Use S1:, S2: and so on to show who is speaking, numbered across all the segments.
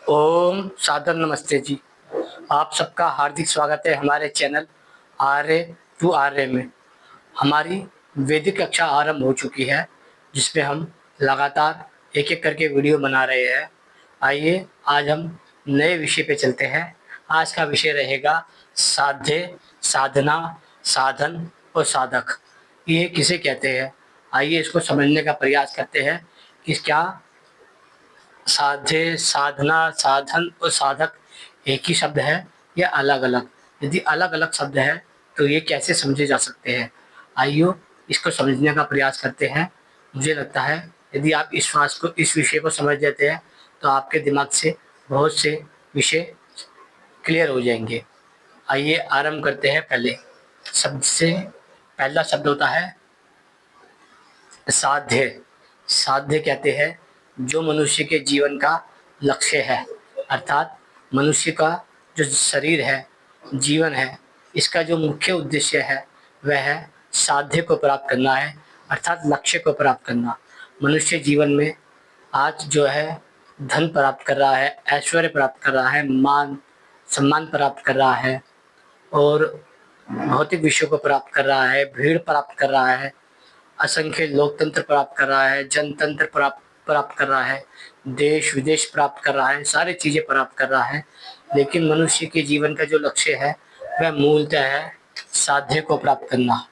S1: ओम सादर नमस्ते जी। आप सबका हार्दिक स्वागत है हमारे चैनल आर्य टू आर्य में। हमारी वैदिक कक्षा आरंभ हो चुकी है, जिसमें हम लगातार एक-एक करके वीडियो बना रहे हैं। आइए आज हम नए विषय पे चलते हैं। आज का विषय रहेगा साध्य, साधना, साधन और साधक। ये किसे कहते हैं? आइए इसको समझने का प्रयास करते हैं कि क्या साध्य, साधना, साधन और साधक एक ही शब्द है या अलग-अलग? यदि अलग-अलग शब्द है तो ये कैसे समझे जा सकते हैं? आइए इसको समझने का प्रयास करते हैं। मुझे लगता है यदि आप इस विषय को समझ लेते हैं तो आपके दिमाग से बहुत से विषय क्लियर हो जाएँगे। आइए आरंभ करते हैं पहले शब्द से। पहला शब्द होता है साध्य। साध्य कहते हैं जो मनुष्य के जीवन का लक्ष्य है, अर्थात मनुष्य का जो शरीर है, जीवन है, इसका जो मुख्य उद्देश्य है वह है साध्य को प्राप्त करना है, अर्थात लक्ष्य को प्राप्त करना। मनुष्य जीवन में आज जो है धन प्राप्त कर रहा है, ऐश्वर्य प्राप्त कर रहा है, मान सम्मान प्राप्त कर रहा है और भौतिक विषयों को प्राप्त कर रहा है, भीड़ प्राप्त कर रहा है, असंख्य लोकतंत्र प्राप्त कर रहा है, जनतंत्र प्राप्त कर रहा है, देश-विदेश प्राप्त कर रहा है, सारी चीज़ें प्राप्त कर रहा है। लेकिन मनुष्य के जीवन का जो लक्ष्य है, वह मूलतः है साध्य को प्राप्त करना।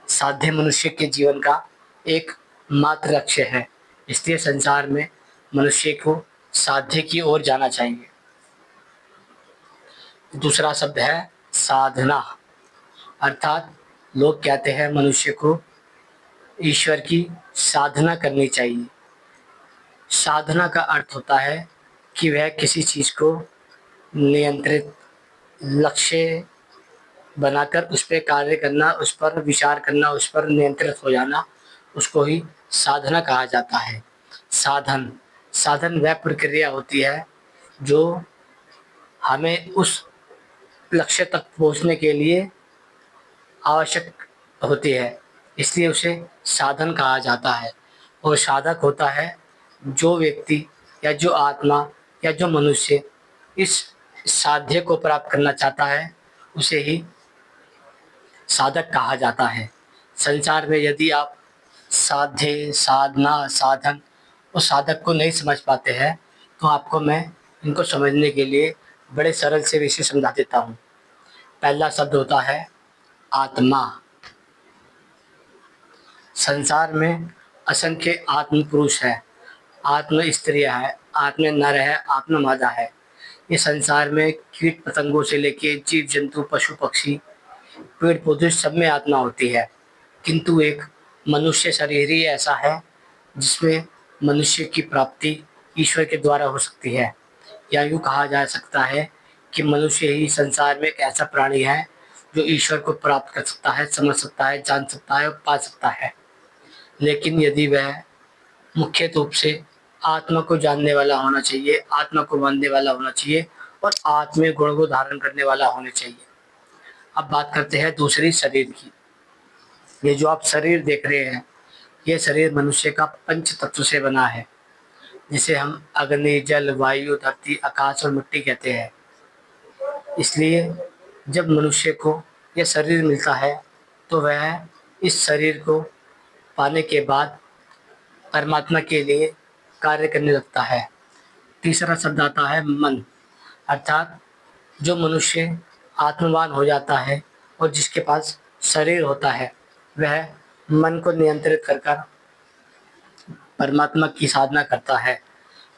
S1: साध्य मनुष्य के जीवन का एक मात्र लक्ष्य है। इसलिए संसार में मनुष्य को साध्य की ओर जाना चाहिए। दूसरा शब्द है साधना, अर्थात लोग कहते हैं मनुष्य को ईश्वर की साधना करनी चाहिए। साधना का अर्थ होता है कि वह किसी चीज़ को नियंत्रित लक्ष्य बनाकर उस पे कार्य करना, उस पर विचार करना, उस पर नियंत्रित हो जाना, उसको ही साधना कहा जाता है। साधन, साधन वह प्रक्रिया होती है जो हमें उस लक्ष्य तक पहुँचने के लिए आवश्यक होती है, इसलिए उसे साधन कहा जाता है। और साधक होता है जो व्यक्ति या जो आत्मा या जो मनुष्य इस साध्य को प्राप्त करना चाहता है, उसे ही साधक कहा जाता है। संसार में यदि आप साध्य, साधना, साधन और साधक को नहीं समझ पाते हैं, तो आपको मैं इनको समझने के लिए बड़े सरल से विषय समझा देता हूँ। पहला शब्द होता है आत्मा। संसार में असंख्य आत्म पुरुष है, आत्म स्त्रियाँ है, आत्म नर है, आत्म मादा है। ये संसार में कीट पतंगों से लेके जीव जंतु पशु पक्षी पेड़ पौधे सब में आत्मा होती है, किंतु एक मनुष्य शरीर ही ऐसा है जिसमें मनुष्य की प्राप्ति ईश्वर के द्वारा हो सकती है। या यूँ कहा जा सकता है कि मनुष्य ही संसार में एक ऐसा प्राणी है जो ईश्वर को प्राप्त कर सकता है, समझ सकता है, जान सकता है और पा सकता है। लेकिन यदि वह मुख्य रूप से आत्मा को जानने वाला होना चाहिए, आत्मा को मानने वाला होना चाहिए और आत्मीय गुण को धारण करने वाला होना चाहिए। अब बात करते हैं दूसरी शरीर की। ये जो आप शरीर देख रहे हैं, ये शरीर मनुष्य का पंच तत्व से बना है, जिसे हम अग्नि, जल, वायु, धरती, आकाश और मिट्टी कहते हैं। इसलिए जब मनुष्य को यह शरीर मिलता है, तो वह इस शरीर को पाने के बाद परमात्मा के लिए कार्य करने लगता है। तीसरा शब्द आता है मन, अर्थात जो मनुष्य आत्मवान हो जाता है और जिसके पास शरीर होता है, वह मन को नियंत्रित कर कर परमात्मा की साधना करता है,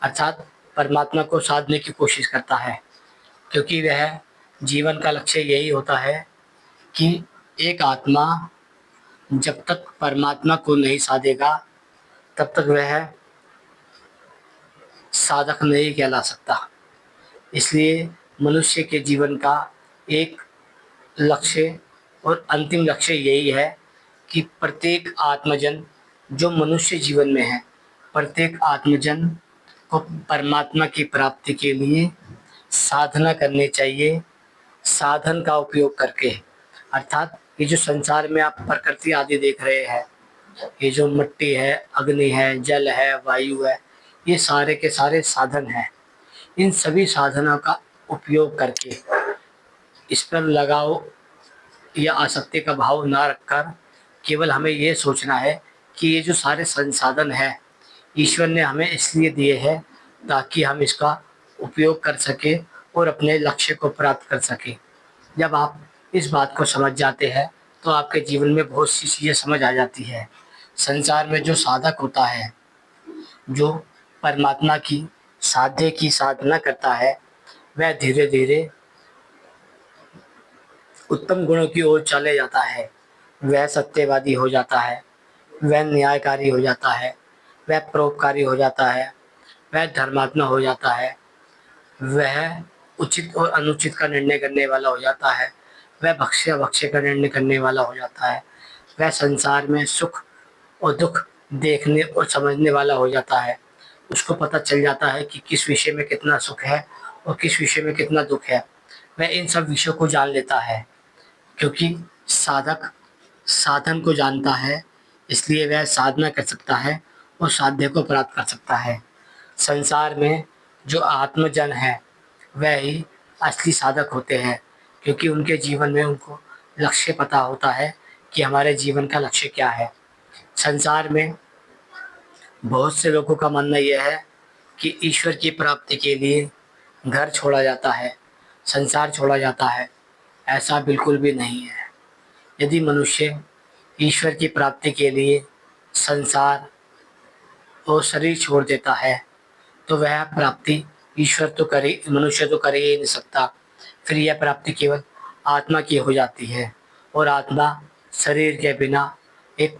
S1: अर्थात परमात्मा को साधने की कोशिश करता है। क्योंकि वह जीवन का लक्ष्य यही होता है कि एक आत्मा जब तक परमात्मा को नहीं साधेगा, तब तक वह साधक नहीं कहला सकता। इसलिए मनुष्य के जीवन का एक लक्ष्य और अंतिम लक्ष्य यही है कि प्रत्येक आत्मजन जो मनुष्य जीवन में है, प्रत्येक आत्मजन को परमात्मा की प्राप्ति के लिए साधना करनी चाहिए, साधन का उपयोग करके। अर्थात ये जो संसार में आप प्रकृति आदि देख रहे हैं, ये जो मिट्टी है, अग्नि है, जल है, वायु है, ये सारे के सारे साधन हैं। इन सभी साधनों का उपयोग करके इस पर लगाव या आसक्ति का भाव ना रखकर केवल हमें ये सोचना है कि ये जो सारे संसाधन हैं ईश्वर ने हमें इसलिए दिए हैं ताकि हम इसका उपयोग कर सकें और अपने लक्ष्य को प्राप्त कर सकें। जब आप इस बात को समझ जाते हैं तो आपके जीवन में बहुत सी चीज़ें समझ आ जाती है। संसार में जो साधक होता है, जो परमात्मा की साध्य की साधना करता है, वह धीरे धीरे उत्तम गुणों की ओर चले जाता है। वह सत्यवादी हो जाता है, वह न्यायकारी हो जाता है, वह परोपकारी हो जाता है, वह धर्मात्मा हो जाता है, वह उचित और अनुचित का निर्णय करने वाला हो जाता है, वह भक्ष्य अभक्ष्य का निर्णय करने वाला हो जाता है, वह संसार में सुख और दुख देखने और समझने वाला हो जाता है। उसको पता चल जाता है कि किस विषय में कितना सुख है और किस विषय में कितना दुख है। वह इन सब विषयों को जान लेता है, क्योंकि साधक साधन को जानता है, इसलिए वह साधना कर सकता है और साध्य को प्राप्त कर सकता है। संसार में जो आत्मजन है वह ही असली साधक होते हैं, क्योंकि उनके जीवन में उनको लक्ष्य पता होता है कि हमारे जीवन का लक्ष्य क्या है। संसार में बहुत से लोगों का मानना यह है कि ईश्वर की प्राप्ति के लिए घर छोड़ा जाता है, संसार छोड़ा जाता है। ऐसा बिल्कुल भी नहीं है। यदि मनुष्य ईश्वर की प्राप्ति के लिए संसार और शरीर छोड़ देता है तो वह प्राप्ति ईश्वर तो करे, मनुष्य तो कर ही नहीं सकता। फिर यह प्राप्ति केवल आत्मा की हो जाती है और आत्मा शरीर के बिना एक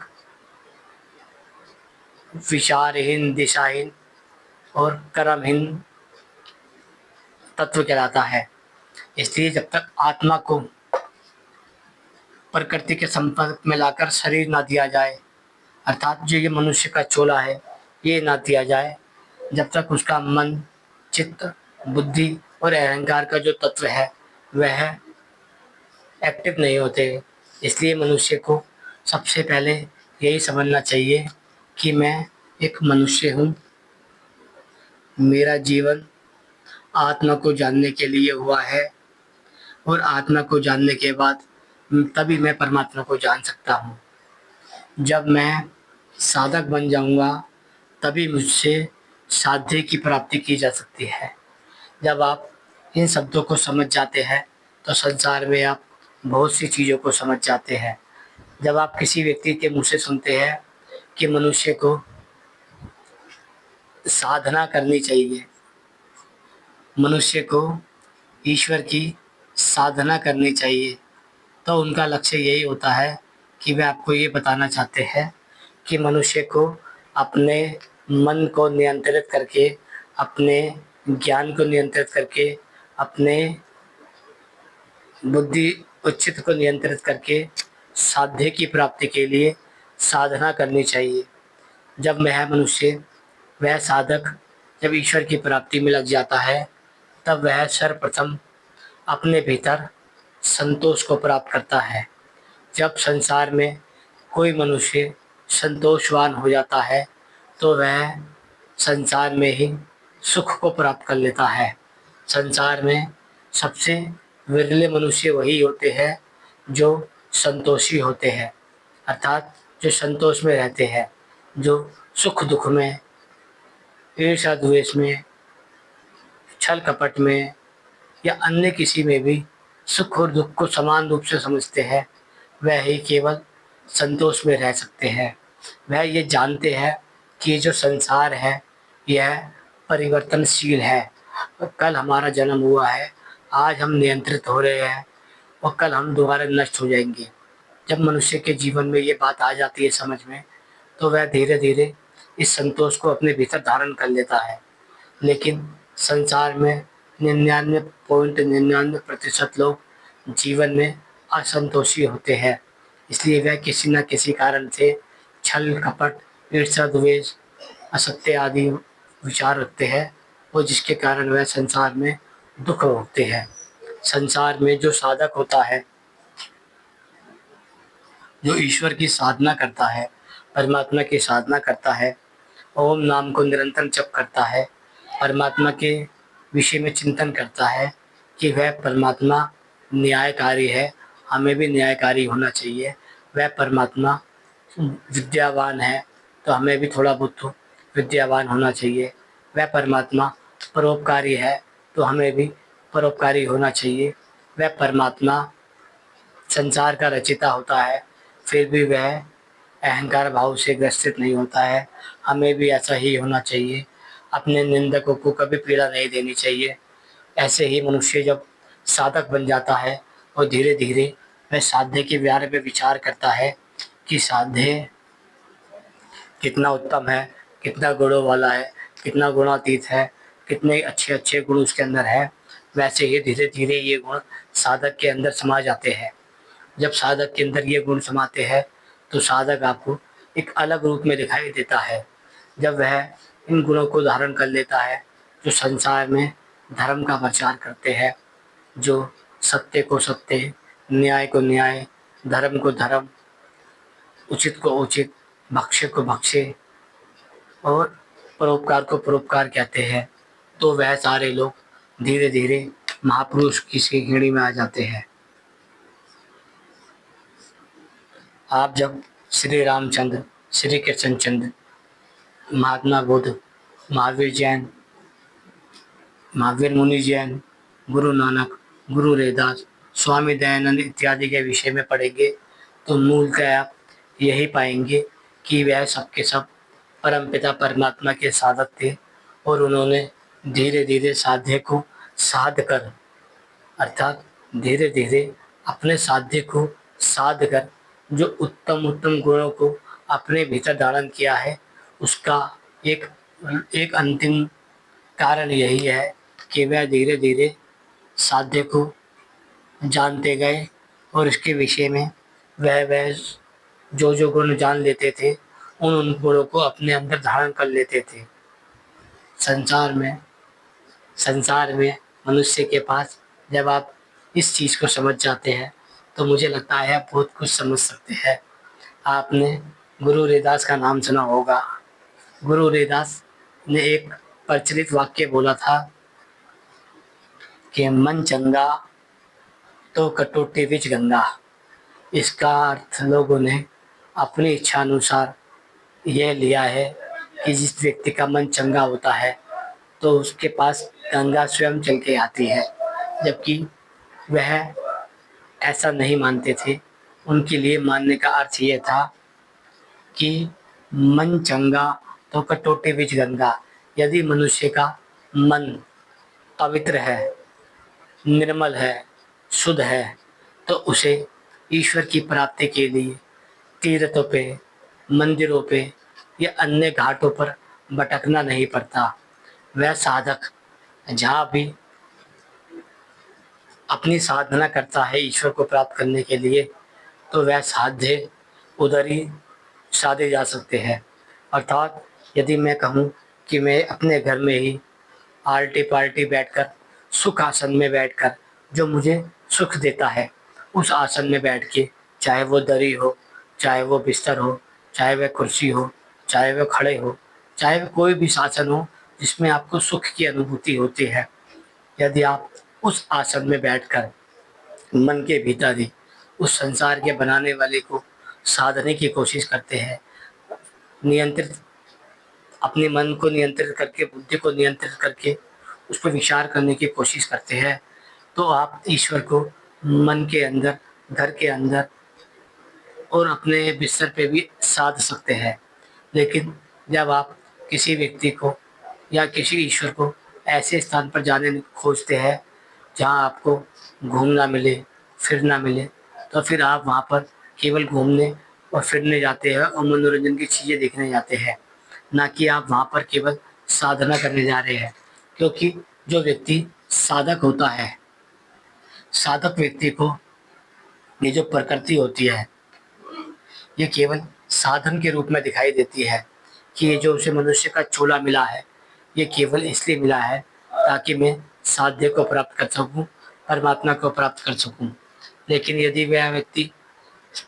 S1: विचारहीन, दिशाहीन और कर्महीन तत्व कहलाता है। इसलिए जब तक आत्मा को प्रकृति के संपर्क में लाकर शरीर ना दिया जाए, अर्थात जो ये मनुष्य का चोला है ये ना दिया जाए, जब तक उसका मन, चित्त, बुद्धि और अहंकार का जो तत्व है वह एक्टिव नहीं होते। इसलिए मनुष्य को सबसे पहले यही समझना चाहिए कि मैं एक मनुष्य हूँ, मेरा जीवन आत्मा को जानने के लिए हुआ है और आत्मा को जानने के बाद तभी मैं परमात्मा को जान सकता हूँ। जब मैं साधक बन जाऊँगा तभी मुझसे साध्य की प्राप्ति की जा सकती है। जब आप इन शब्दों को समझ जाते हैं तो संसार में आप बहुत सी चीज़ों को समझ जाते हैं। जब आप किसी व्यक्ति के मुँह से सुनते हैं कि मनुष्य को साधना करनी चाहिए, मनुष्य को ईश्वर की साधना करनी चाहिए, तो उनका लक्ष्य यही होता है कि वे आपको ये बताना चाहते हैं कि मनुष्य को अपने मन को नियंत्रित करके, अपने ज्ञान को नियंत्रित करके, अपने बुद्धि और चित्त को नियंत्रित करके साध्य की प्राप्ति के लिए साधना करनी चाहिए। जब वह मनुष्य, वह साधक जब ईश्वर की प्राप्ति में लग जाता है तब वह सर्वप्रथम अपने भीतर संतोष को प्राप्त करता है। जब संसार में कोई मनुष्य संतोषवान हो जाता है तो वह संसार में ही सुख को प्राप्त कर लेता है। संसार में सबसे विरले मनुष्य वही होते हैं जो संतोषी होते हैं, अर्थात जो संतोष में रहते हैं, जो सुख दुख में, ईर्ष्या द्वेष में, छल कपट में या अन्य किसी में भी सुख और दुख को समान रूप से समझते हैं, वह ही केवल संतोष में रह सकते हैं। वह ये जानते हैं कि ये जो संसार है यह परिवर्तनशील है। कल हमारा जन्म हुआ है, आज हम नियंत्रित हो रहे हैं और कल हम दोबारा नष्ट हो जाएंगे। जब मनुष्य के जीवन में ये बात आ जाती है समझ में, तो वह धीरे धीरे इस संतोष को अपने भीतर धारण कर लेता है। लेकिन संसार में 99.99% लोग जीवन में असंतोषी होते हैं। इसलिए वह किसी न किसी कारण से छल कपट, ईर्ष्या द्वेष, असत्य आदि विचार रखते हैं और जिसके कारण वह संसार में दुख भोगते हैं। संसार में जो साधक होता है, जो ईश्वर की साधना करता है, परमात्मा की साधना करता है, ओम नाम को निरंतर जप करता है, परमात्मा के विषय में चिंतन करता है कि वह परमात्मा न्यायकारी है, हमें भी न्यायकारी होना चाहिए। वह परमात्मा विद्यावान है, तो हमें भी थोड़ा बहुत तो विद्यावान होना चाहिए। वह परमात्मा परोपकारी है, तो हमें भी परोपकारी होना चाहिए। वह परमात्मा संसार का रचिता होता है, फिर भी वह अहंकार भाव से ग्रसित नहीं होता है। हमें भी ऐसा ही होना चाहिए। अपने निंदकों को कभी पीड़ा नहीं देनी चाहिए। ऐसे ही मनुष्य जब साधक बन जाता है और धीरे धीरे वह साध्य के बारे में विचार करता है कि साध्य कितना उत्तम है, कितना गुणों वाला है, कितना गुणातीत है, कितने अच्छे अच्छे गुण उसके अंदर है। वैसे ही धीरे धीरे ये गुण साधक के अंदर समा जाते हैं। जब साधक के अंदर ये गुण समाते हैं तो साधक आपको एक अलग रूप में दिखाई देता है। जब वह इन गुणों को धारण कर लेता है, जो संसार में धर्म का प्रचार करते हैं, जो सत्य को सत्य, न्याय को न्याय, धर्म को धर्म, उचित को उचित, भक्ष्य को भक्ष्य और परोपकार को परोपकार कहते हैं, तो वह सारे लोग धीरे धीरे महापुरुष की श्रेणी में आ जाते हैं। आप जब श्री रामचंद्र, श्री कृष्णचंद्र, महात्मा बुद्ध, महावीर जैन, महावीर मुनि जैन, गुरु नानक, गुरु रैदास, स्वामी दयानंद इत्यादि के विषय में पढ़ेंगे तो मूलतः आप यही पाएंगे कि वह सबके सब परमपिता परमात्मा के साधक थे और उन्होंने धीरे धीरे साध्य को साध कर, अर्थात धीरे धीरे अपने साध्य को साध कर जो उत्तम उत्तम गुणों को अपने भीतर धारण किया है, उसका एक एक अंतिम कारण यही है कि वह धीरे धीरे साध्य को जानते गए और इसके विषय में वह जो जो गुण जान लेते थे, उन उन गुणों को अपने अंदर धारण कर लेते थे। संसार में संसार में मनुष्य के पास जब आप इस चीज़ को समझ जाते हैं तो मुझे लगता है आप बहुत कुछ समझ सकते हैं। आपने गुरु रैदास का नाम सुना होगा। गुरु रैदास ने एक प्रचलित वाक्य बोला था कि मन चंगा तो कटोती विच गंगा। इसका अर्थ लोगों ने अपनी इच्छा अनुसार यह लिया है कि जिस व्यक्ति का मन चंगा होता है तो उसके पास गंगा स्वयं चल के आती है, जबकि वह ऐसा नहीं मानते थे। उनके लिए मानने का अर्थ ये था कि मन चंगा तो कटोती विच गंगा। यदि मनुष्य का मन पवित्र है, निर्मल है, शुद्ध है, तो उसे ईश्वर की प्राप्ति के लिए तीर्थों पे, मंदिरों पे या अन्य घाटों पर भटकना नहीं पड़ता। वह साधक जहाँ भी अपनी साधना करता है ईश्वर को प्राप्त करने के लिए, तो वह साध्य उधर ही साधे जा सकते हैं। अर्थात यदि मैं कहूँ कि मैं अपने घर में ही आलटी पालटी बैठकर, सुख आसन में बैठकर जो मुझे सुख देता है, उस आसन में बैठ के, चाहे वो दरी हो, चाहे वो बिस्तर हो, चाहे वह कुर्सी हो, चाहे वह खड़े हो, चाहे वह कोई भी आसन हो जिसमें आपको सुख की अनुभूति होती है, यदि आप उस आसन में बैठकर मन के भीतर ही उस संसार के बनाने वाले को साधने की कोशिश करते हैं, नियंत्रित अपने मन को नियंत्रित करके, बुद्धि को नियंत्रित करके उस पर विचार करने की कोशिश करते हैं, तो आप ईश्वर को मन के अंदर, घर के अंदर और अपने बिस्तर पे भी साध सकते हैं। लेकिन जब आप किसी व्यक्ति को या किसी ईश्वर को ऐसे स्थान पर जाने खोजते हैं जहाँ आपको घूमना मिले, फिरना मिले, तो फिर आप वहाँ पर केवल घूमने और फिरने जाते हैं और मनोरंजन की चीज़ें देखने जाते हैं, ना कि आप वहाँ पर केवल साधना करने जा रहे हैं। क्योंकि जो व्यक्ति साधक होता है, साधक व्यक्ति को ये जो प्रकृति होती है, ये केवल साधन के रूप में दिखाई देती है कि ये जो उसे मनुष्य का चोला मिला है, ये केवल इसलिए मिला है ताकि मैं साध्य को प्राप्त कर सकूं, परमात्मा को प्राप्त कर सकूं। लेकिन यदि वह व्यक्ति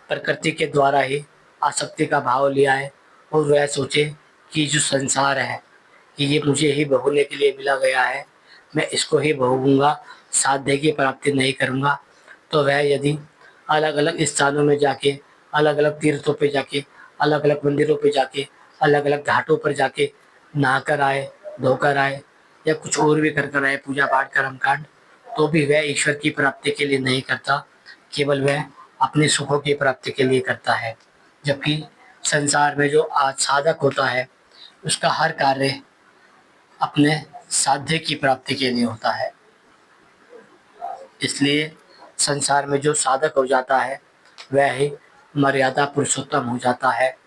S1: प्रकृति के द्वारा ही आसक्ति का भाव लिया है और वह सोचे कि जो संसार है कि ये मुझे ही भोगने के लिए मिला गया है, मैं इसको ही भोगूंगा, साध्य की प्राप्ति नहीं करूंगा, तो वह यदि अलग अलग स्थानों में जाके, अलग अलग तीर्थों पे जाके, अलग अलग मंदिरों पे जाके, अलग अलग घाटों पर जाके नहा कर आए, धोकर आए, या कुछ और भी कर कर आए, पूजा पाठ कर्मकांड, तो भी वह ईश्वर की प्राप्ति के लिए नहीं करता, केवल वह अपने सुखों की प्राप्ति के लिए करता है। जबकि संसार में जो आज साधक होता है, उसका हर कार्य अपने साध्य की प्राप्ति के लिए होता है। इसलिए संसार में जो साधक हो जाता है, वह ही मर्यादा पुरुषोत्तम हो जाता है,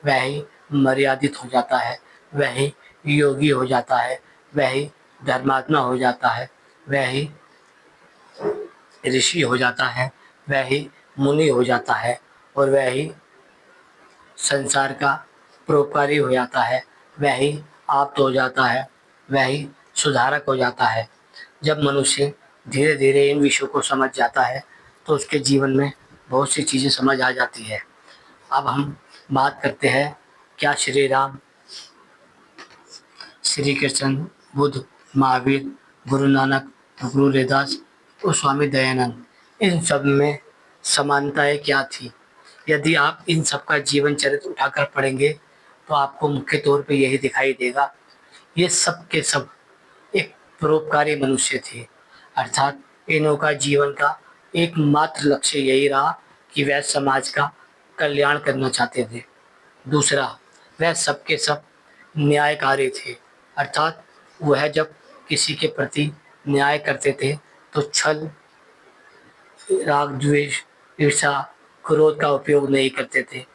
S1: वह ही मर्यादित हो जाता है, वह ही योगी हो जाता है, वह ही धर्मात्मा हो जाता है, वह ही ऋषि हो जाता है, वह ही मुनि हो जाता है, और वह ही संसार का परोपकारी हो जाता है, वह ही आप्त हो जाता है, वह ही सुधारक हो जाता है। जब मनुष्य धीरे धीरे इन विषयों को समझ जाता है, तो उसके जीवन में बहुत सी चीज़ें समझ आ जाती है। अब हम बात करते हैं, क्या श्री राम, श्री कृष्ण, बुद्ध, महावीर, गुरु नानक, गुरु रविदास और स्वामी दयानंद, इन सब में समानताएं क्या थी? यदि आप इन सब का जीवन चरित्र उठाकर पढ़ेंगे, तो आपको मुख्य तौर पे यही दिखाई देगा, ये सब के सब एक परोपकारी मनुष्य थे। अर्थात इन्हों का जीवन का एकमात्र लक्ष्य यही रहा कि वह समाज का कल्याण करना चाहते थे। दूसरा, वह सबके सब न्यायकारी थे। अर्थात वह जब किसी के प्रति न्याय करते थे, तो छल, राग, द्वेष, ईर्ष्या, क्रोध का उपयोग नहीं करते थे।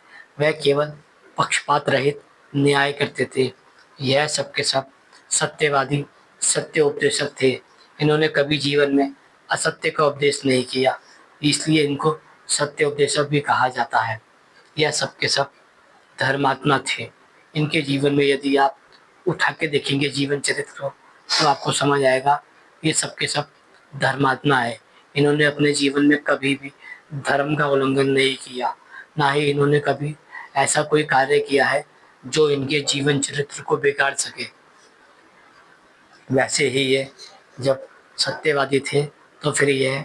S1: वह केवल पक्षपात रहित न्याय करते थे। यह सबके सब सत्यवादी, सत्य उपदेशक थे। इन्होंने कभी जीवन में असत्य का उपदेश नहीं किया, इसलिए इनको सत्य उपदेशक भी कहा जाता है। यह सबके सब धर्मात्मा थे। इनके जीवन में यदि आप उठा के देखेंगे जीवन चरित्र को, तो आपको समझ आएगा ये सबके सब धर्मात्मा है। इन्होंने अपने जीवन में कभी भी धर्म का उल्लंघन नहीं किया, ना ही इन्होंने कभी ऐसा कोई कार्य किया है जो इनके जीवन चरित्र को बिगाड़ सके। वैसे ही ये जब सत्यवादी थे, तो फिर यह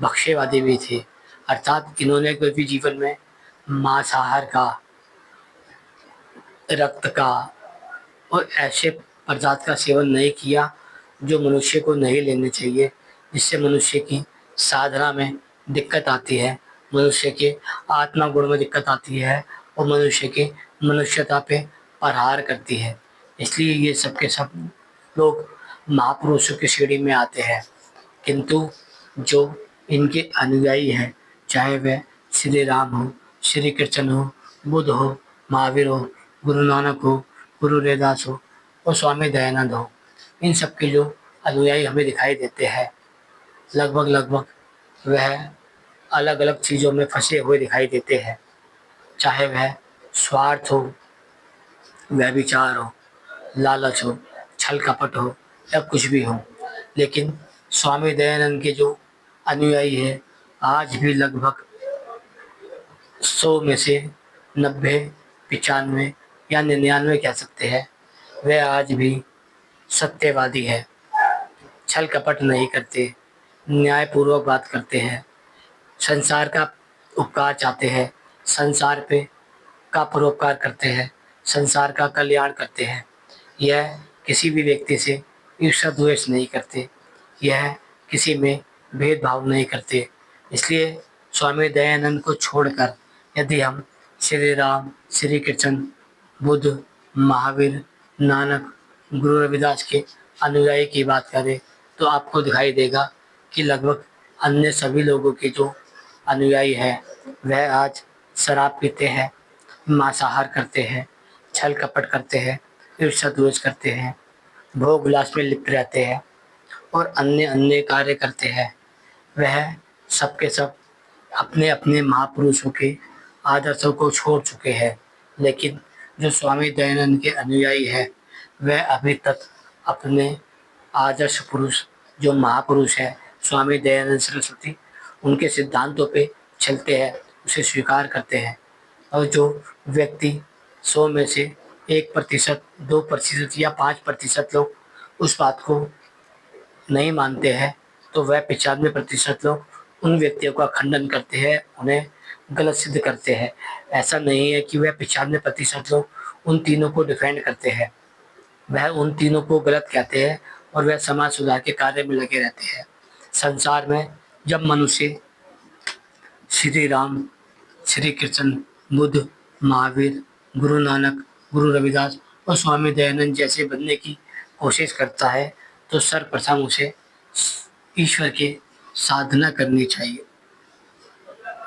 S1: भक्ष्यवादी भी थे। अर्थात इन्होंने कभी जीवन में मांसाहार का, रक्त का और ऐसे पदार्थ का सेवन नहीं किया जो मनुष्य को नहीं लेने चाहिए, जिससे मनुष्य की साधना में दिक्कत आती है, मनुष्य के आत्मा गुण में दिक्कत आती है, और मनुष्य की मनुष्यता पे प्रहार करती है। इसलिए ये सब के सब लोग महापुरुषों की श्रेणी में आते हैं। किंतु जो इनके अनुयायी हैं, चाहे वह श्री राम हो, श्री कृष्ण हो, बुद्ध हो, महावीर हो, गुरु नानक हो, गुरु रविदास हो और स्वामी दयानंद हो, इन सब के जो अनुयायी हमें दिखाई देते हैं, लगभग लगभग वह अलग अलग चीज़ों में फंसे हुए दिखाई देते हैं। चाहे वह स्वार्थ हो, व्यभिचार हो, लालच हो, छल कपट हो, या कुछ भी हो। लेकिन स्वामी दयानंद के जो अनुयायी हैं, आज भी लगभग 100 में से 90, 95 या 99 कह सकते हैं, वे आज भी सत्यवादी है, छल कपट नहीं करते, न्यायपूर्वक बात करते हैं, संसार का उपकार चाहते हैं, संसार पे का परोपकार करते हैं, संसार का कल्याण करते हैं। यह किसी भी व्यक्ति से ईर्ष्या द्वेष नहीं करते, यह किसी में भेदभाव नहीं करते। इसलिए स्वामी दयानंद को छोड़कर यदि हम श्री राम, श्री कृष्ण, बुद्ध, महावीर, नानक, गुरु रविदास के अनुयायी की बात करें, तो आपको दिखाई देगा कि लगभग अन्य सभी लोगों के जो अनुयायी हैं, वह आज शराब पीते हैं, मांसाहार करते हैं, छल कपट करते हैं, ईर्ष्या द्वेष करते हैं, भोग विलास में लिप्त रहते हैं और अन्य अन्य कार्य करते हैं। वह सबके सब अपने अपने महापुरुषों के आदर्शों को छोड़ चुके हैं। लेकिन जो स्वामी दयानंद के अनुयायी हैं, वह अभी तक अपने आदर्श पुरुष, जो महापुरुष है स्वामी दयानंद सरस्वती, उनके सिद्धांतों पे चलते हैं, उसे स्वीकार करते हैं। और जो व्यक्ति 100 में से 1%, 2% या 5% लोग उस बात को नहीं मानते हैं, तो वह 95% लोग उन व्यक्तियों का खंडन करते हैं, उन्हें गलत सिद्ध करते हैं। ऐसा नहीं है कि वह 95% लोग उन तीनों को डिफेंड करते हैं, वह उन तीनों को गलत कहते हैं और वह समाज सुधार के कार्य में लगे रहते हैं। संसार में जब मनुष्य श्री राम, श्री कृष्ण, बुद्ध, महावीर, गुरु नानक, गुरु रविदास और स्वामी दयानंद जैसे बनने की कोशिश करता है, तो सर्वप्रथम उसे ईश्वर की साधना करनी चाहिए।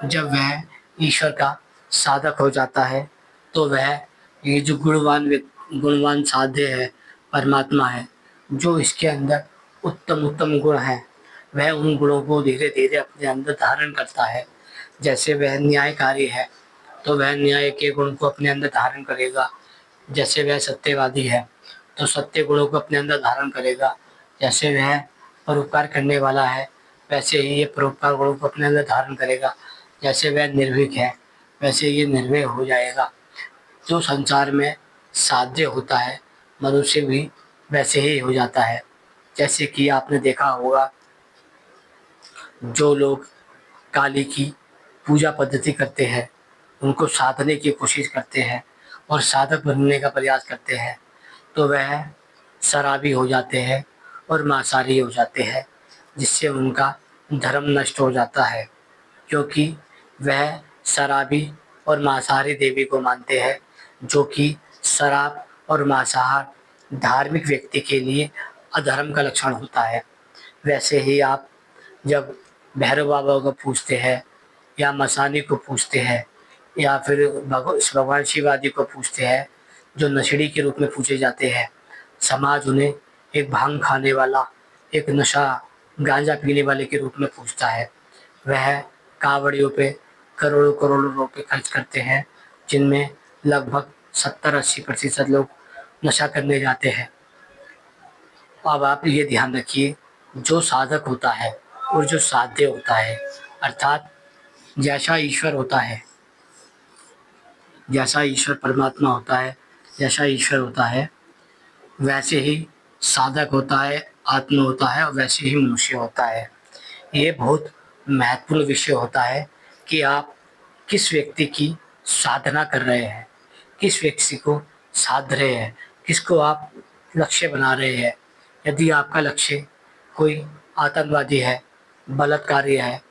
S1: जब वह ईश्वर का साधक हो जाता है, तो वह ये जो गुणवान साध्य है, परमात्मा है, जो इसके अंदर उत्तम उत्तम गुण हैं, वह उन गुणों को धीरे धीरे अपने अंदर धारण करता है। जैसे वह न्यायकारी है, तो वह न्याय के गुण को अपने अंदर धारण करेगा। जैसे वह सत्यवादी है, तो सत्य गुणों को अपने अंदर धारण करेगा। जैसे वह परोपकार करने वाला है, वैसे ही ये परोपकार गुणों को अपने अंदर धारण करेगा। जैसे वह निर्भीक है, वैसे ये निर्भय हो जाएगा। जो संसार में साध्य होता है, मनुष्य भी वैसे ही हो जाता है। जैसे कि आपने देखा होगा, जो लोग काली की पूजा पद्धति करते हैं, उनको साधने की कोशिश करते हैं और साधक बनने का प्रयास करते हैं, तो वह शराबी हो जाते हैं और मांसाहारी हो जाते हैं, जिससे उनका धर्म नष्ट हो जाता है। क्योंकि वह शराबी और मांसाहारी देवी को मानते हैं, जो कि शराब और मांसाहार धार्मिक व्यक्ति के लिए अधर्म का लक्षण होता है। वैसे ही आप जब भैरव बाबा को पूजते हैं या मसानी को पूजते हैं या फिर भगवान शिव आदि को पूजते हैं, जो नशेड़ी के रूप में पूजे जाते हैं, समाज उन्हें एक भांग खाने वाला, एक नशा गांजा पीने वाले के रूप में पूजता है। वह कावड़ियों पे करोड़ों करोड़ों रुपए खर्च करते हैं, जिनमें लगभग 70-80% लोग नशा करने जाते हैं। अब आप ये ध्यान रखिए, जो साधक होता है और जो साध्य होता है, अर्थात जैसा ईश्वर होता है, जैसा ईश्वर परमात्मा होता है, जैसा ईश्वर होता है, वैसे ही साधक होता है, आत्मा होता है और वैसे ही मनुष्य होता है। ये बहुत महत्वपूर्ण विषय होता है कि आप किस व्यक्ति की साधना कर रहे हैं, किस व्यक्ति को साध रहे हैं, किसको आप लक्ष्य बना रहे हैं। यदि आपका लक्ष्य कोई आतंकवादी है, बलात्कारी है,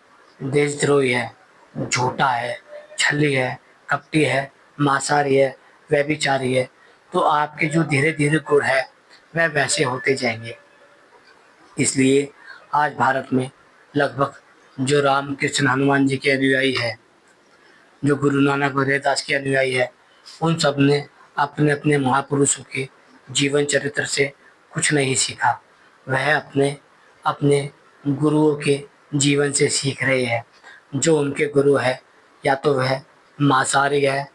S1: देशद्रोही है, झूठा है, छली है, कपटी है, मांसाहारी है, व्यभिचारी है, तो आपके जो धीरे धीरे गुण है वह वैसे होते जाएंगे। इसलिए आज भारत में लगभग जो राम कृष्ण हनुमान जी के अनुयायी है, जो गुरु नानक और रविदास के अनुयायी है, उन सब ने अपने अपने महापुरुषों के जीवन चरित्र से कुछ नहीं सीखा। वह अपने अपने गुरुओं के जीवन से सीख रहे हैं। जो उनके गुरु है, या तो वह मांसाहारी है,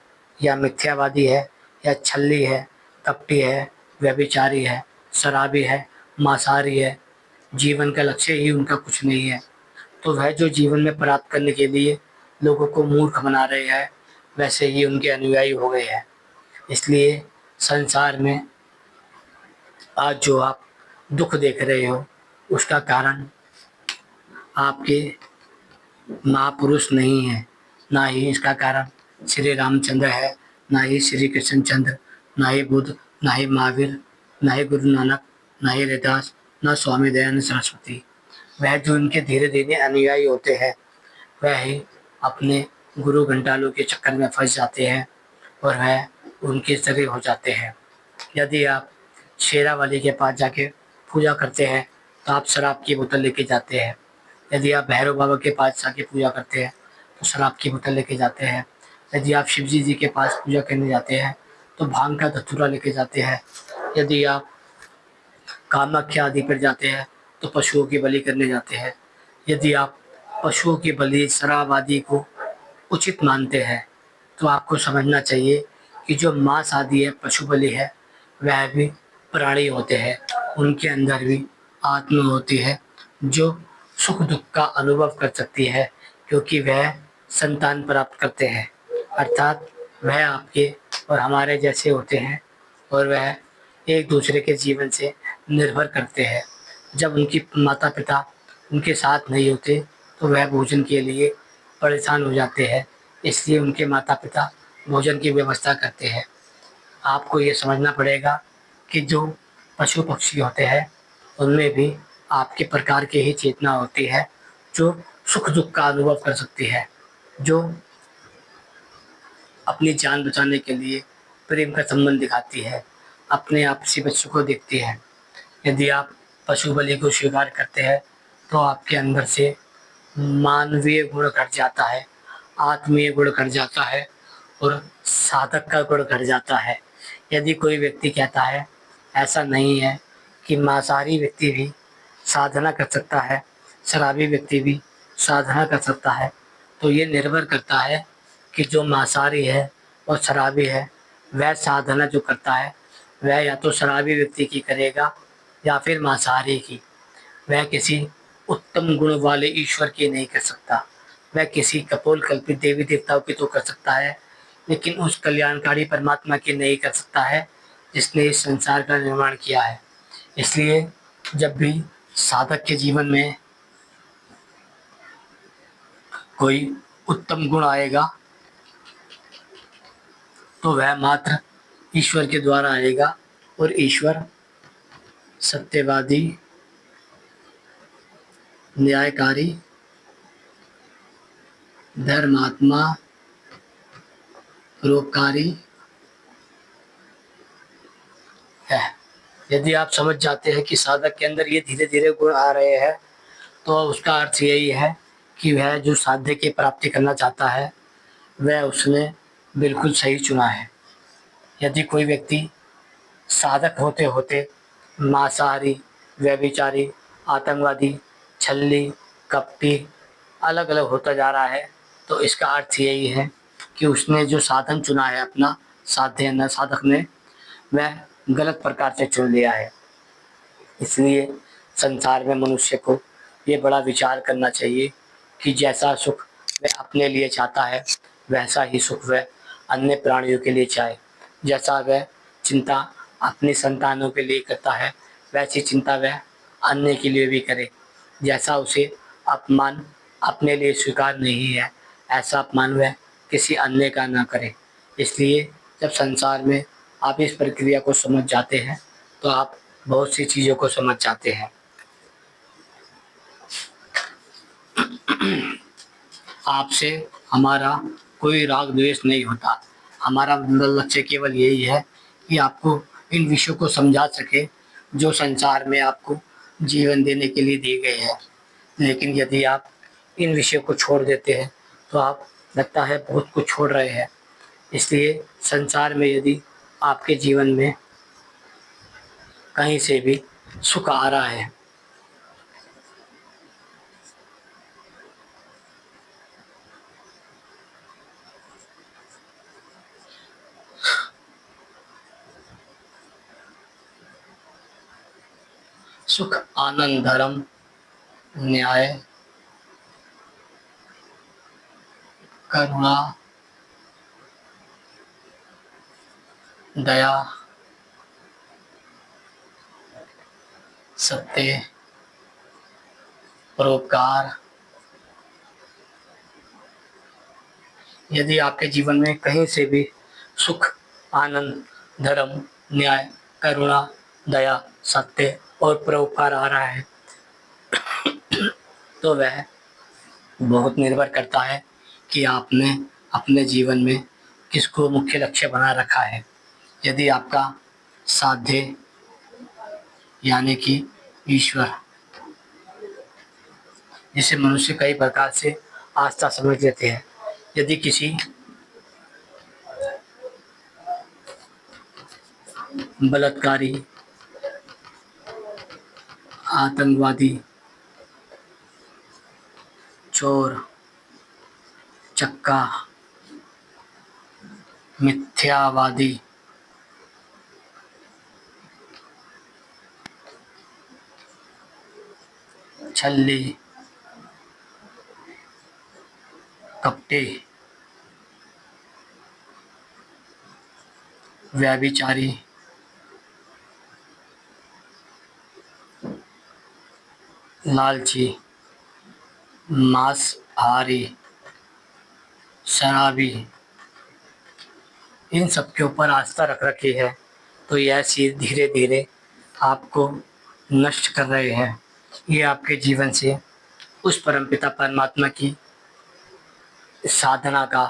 S1: या मिथ्यावादी है, या छल्ली है, कपटी है, व्यभिचारी है, शराबी है, मांसाहारी है, जीवन का लक्ष्य ही उनका कुछ नहीं है, तो वह जो जीवन में प्राप्त करने के लिए लोगों को मूर्ख बना रहे हैं, वैसे ही उनके अनुयायी हो गए हैं। इसलिए संसार में आज जो आप दुख देख रहे हो, उसका कारण आपके महापुरुष नहीं है, ना ही इसका कारण श्री रामचंद्र है, ना ही श्री कृष्ण चंद्र, ना ही बुद्ध, ना ही महावीर, ना ही गुरु नानक, ना ही रविदास, ना स्वामी दयानंद सरस्वती। वह जो उनके धीरे धीरे अनुयायी होते हैं, वह ही अपने गुरु घंटालों के चक्कर में फंस जाते हैं और वह उनके जरिए हो जाते हैं। यदि आप शेरा वाली के पास जाके पूजा करते हैं, तो आप शराब की बोतल लेके जाते हैं। यदि आप भैरव बाबा के पास जाके पूजा करते हैं, तो शराब की बोतल लेके जाते हैं। यदि आप शिव जी के पास पूजा करने जाते हैं, तो भांग का धतूरा लेके जाते हैं। यदि आप कामाख्या आदि पर जाते हैं, तो पशुओं की बलि करने जाते हैं। यदि आप पशुओं की बलि, शराब आदि को उचित मानते हैं, तो आपको समझना चाहिए कि जो मांस आदि है, पशु बलि है, वह भी प्राणी होते हैं। उनके अंदर भी आत्मा होती है, जो सुख दुख का अनुभव कर सकती है, क्योंकि वह संतान प्राप्त करते हैं। अर्थात वह आपके और हमारे जैसे होते हैं, और वह एक दूसरे के जीवन से निर्भर करते हैं। जब उनकी माता पिता उनके साथ नहीं होते तो वह भोजन के लिए परेशान हो जाते हैं, इसलिए उनके माता पिता भोजन की व्यवस्था करते हैं। आपको ये समझना पड़ेगा कि जो पशु पक्षी होते हैं उनमें भी आपके प्रकार की ही चेतना होती है, जो सुख दुख का अनुभव कर सकती है, जो अपनी जान बचाने के लिए प्रेम का संबंध दिखाती है, अपने आपसी बच्चों को देखती है। यदि आप पशु बलि को स्वीकार करते हैं तो आपके अंदर से मानवीय गुण घट जाता है, आत्मीय गुण घट जाता है और साधक का गुण घट जाता है। यदि कोई व्यक्ति कहता है ऐसा नहीं है कि मांसाहारी व्यक्ति भी साधना कर सकता है, शराबी व्यक्ति भी साधना कर सकता है, तो ये निर्भर करता है कि जो मांसाहारी है और शराबी है वह साधना जो करता है वह या तो शराबी व्यक्ति की करेगा या फिर मांसाहारी की। वह किसी उत्तम गुण वाले ईश्वर की नहीं कर सकता। वह किसी कपोल कल्पित देवी देवताओं की तो कर सकता है, लेकिन उस कल्याणकारी परमात्मा की नहीं कर सकता है जिसने इस संसार का निर्माण किया है। इसलिए जब भी साधक के जीवन में कोई उत्तम गुण आएगा तो वह मात्र ईश्वर के द्वारा आएगा, और ईश्वर सत्यवादी, न्यायकारी, धर्मात्मा, परोपकारी है। यदि आप समझ जाते हैं कि साधक के अंदर ये धीरे धीरे गुण आ रहे हैं तो उसका अर्थ यही है कि वह जो साध्य की प्राप्ति करना चाहता है वह उसने बिल्कुल सही चुना है। यदि कोई व्यक्ति साधक होते होते मांसाहारी, व्यभिचारी, आतंकवादी, छल्ली, कपटी अलग अलग होता जा रहा है तो इसका अर्थ यही है कि उसने जो साधन चुना है अपना, साध्य न साधक ने, वह गलत प्रकार से चुन लिया है। इसलिए संसार में मनुष्य को ये बड़ा विचार करना चाहिए कि जैसा सुख वह अपने लिए चाहता है वैसा ही सुख वह अन्य प्राणियों के लिए चाहे। जैसा वह चिंता अपनी संतानों के लिए करता है वैसी चिंता वह अन्य के लिए भी करे। जैसा उसे अपमान अपने लिए स्वीकार नहीं है ऐसा अपमान वह किसी अन्य का ना करे। इसलिए जब संसार में आप इस प्रक्रिया को समझ जाते हैं तो आप बहुत सी चीज़ों को समझ जाते हैं। आपसे हमारा कोई राग द्वेष नहीं होता। हमारा लक्ष्य केवल यही है कि आपको इन विषयों को समझा सके जो संसार में आपको जीवन देने के लिए दिए गए हैं। लेकिन यदि आप इन विषयों को छोड़ देते हैं तो आप लगता है बहुत कुछ छोड़ रहे हैं। इसलिए संसार में यदि आपके जीवन में कहीं से भी सुख आ रहा है सुख, आनंद, धर्म, न्याय, करुणा, दया, सत्य, परोपकार, यदि आपके जीवन में कहीं से भी सुख, आनंद, धर्म, न्याय, करुणा, दया, सत्य और परोपकार आ रहा है तो वह बहुत निर्भर करता है कि आपने अपने जीवन में किसको मुख्य लक्ष्य बना रखा है। यदि आपका साध्य यानी कि ईश्वर, जिसे मनुष्य कई प्रकार से आस्था समझ लेते हैं, यदि किसी बलात्कारी, आतंकवादी, चोर, चक्का, मिथ्यावादी, छल्ली, कपटी, व्यभिचारी, लालची, मांसाहारी, शराबी, इन सब के ऊपर आस्था रख रखी है, तो यह चीज़ धीरे धीरे आपको नष्ट कर रहे हैं। ये आपके जीवन से उस परमपिता परमात्मा की साधना का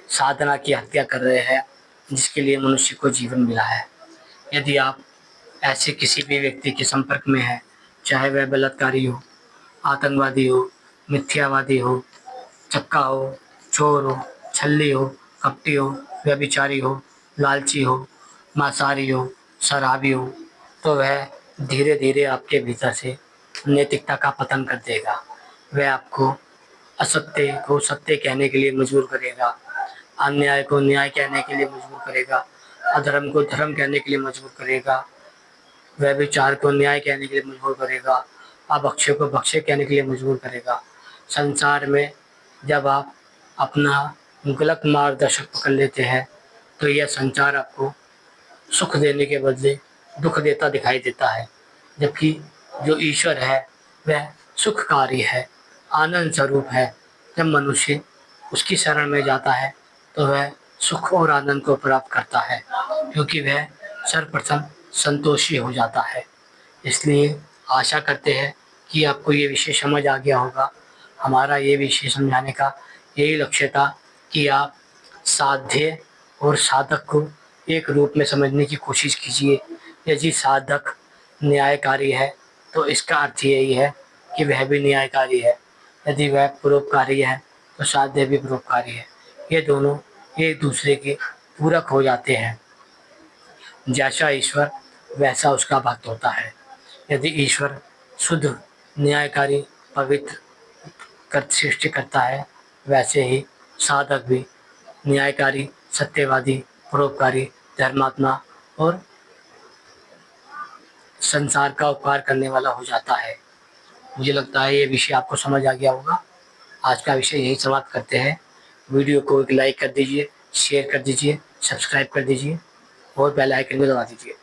S1: साधना की हत्या कर रहे हैं, जिसके लिए मनुष्य को जीवन मिला है। यदि आप ऐसे किसी भी व्यक्ति के संपर्क में हैं, चाहे वह बलात्कारी हो, आतंकवादी हो, मिथ्यावादी हो, चक्का हो, चोर हो, छल्ली हो, कपटी हो, व्यभिचारी हो, लालची हो, मांसाहारी हो, शराबी हो, तो वह धीरे धीरे आपके भीतर से नैतिकता का पतन कर देगा। वह आपको असत्य को सत्य कहने के लिए मजबूर करेगा, अन्याय को न्याय कहने के लिए मजबूर करेगा, अधर्म को धर्म कहने के लिए मजबूर करेगा, व्यभिचार को न्याय कहने के लिए मजबूर करेगा, अभक्ष्य को भक्ष्य कहने के लिए मजबूर करेगा। संसार में जब आप अपना गलत मार्गदर्शक पकड़ लेते हैं, तो यह संसार आपको सुख देने के बदले दुख देता दिखाई देता है, जबकि जो ईश्वर है वह सुखकारी है, आनंद स्वरूप है। जब मनुष्य उसकी शरण में जाता है तो वह सुख और आनंद को प्राप्त करता है, क्योंकि वह सर्वप्रथम संतोषी हो जाता है। इसलिए आशा करते हैं कि आपको ये विषय समझ आ गया होगा। हमारा ये विषय समझाने का यही लक्ष्य था कि आप साध्य और साधक को एक रूप में समझने की कोशिश कीजिए। यदि साधक न्यायकारी है तो इसका अर्थ यही है कि वह भी न्यायकारी है, यदि वह परोपकारी है तो साध्य भी परोपकारी है। ये दोनों एक दूसरे के पूरक हो जाते हैं। जैसा ईश्वर वैसा उसका भक्त होता है। यदि ईश्वर शुद्ध, न्यायकारी, पवित्र सृष्टि करता है, वैसे ही साधक भी न्यायकारी, सत्यवादी, परोपकारी, धर्मात्मा और संसार का उपकार करने वाला हो जाता है। मुझे लगता है ये विषय आपको समझ आ गया होगा। आज का विषय यही समाप्त करते हैं। वीडियो को एक लाइक कर दीजिए, शेयर कर दीजिए, सब्सक्राइब कर दीजिए और बेल आइकन को दबा दीजिए।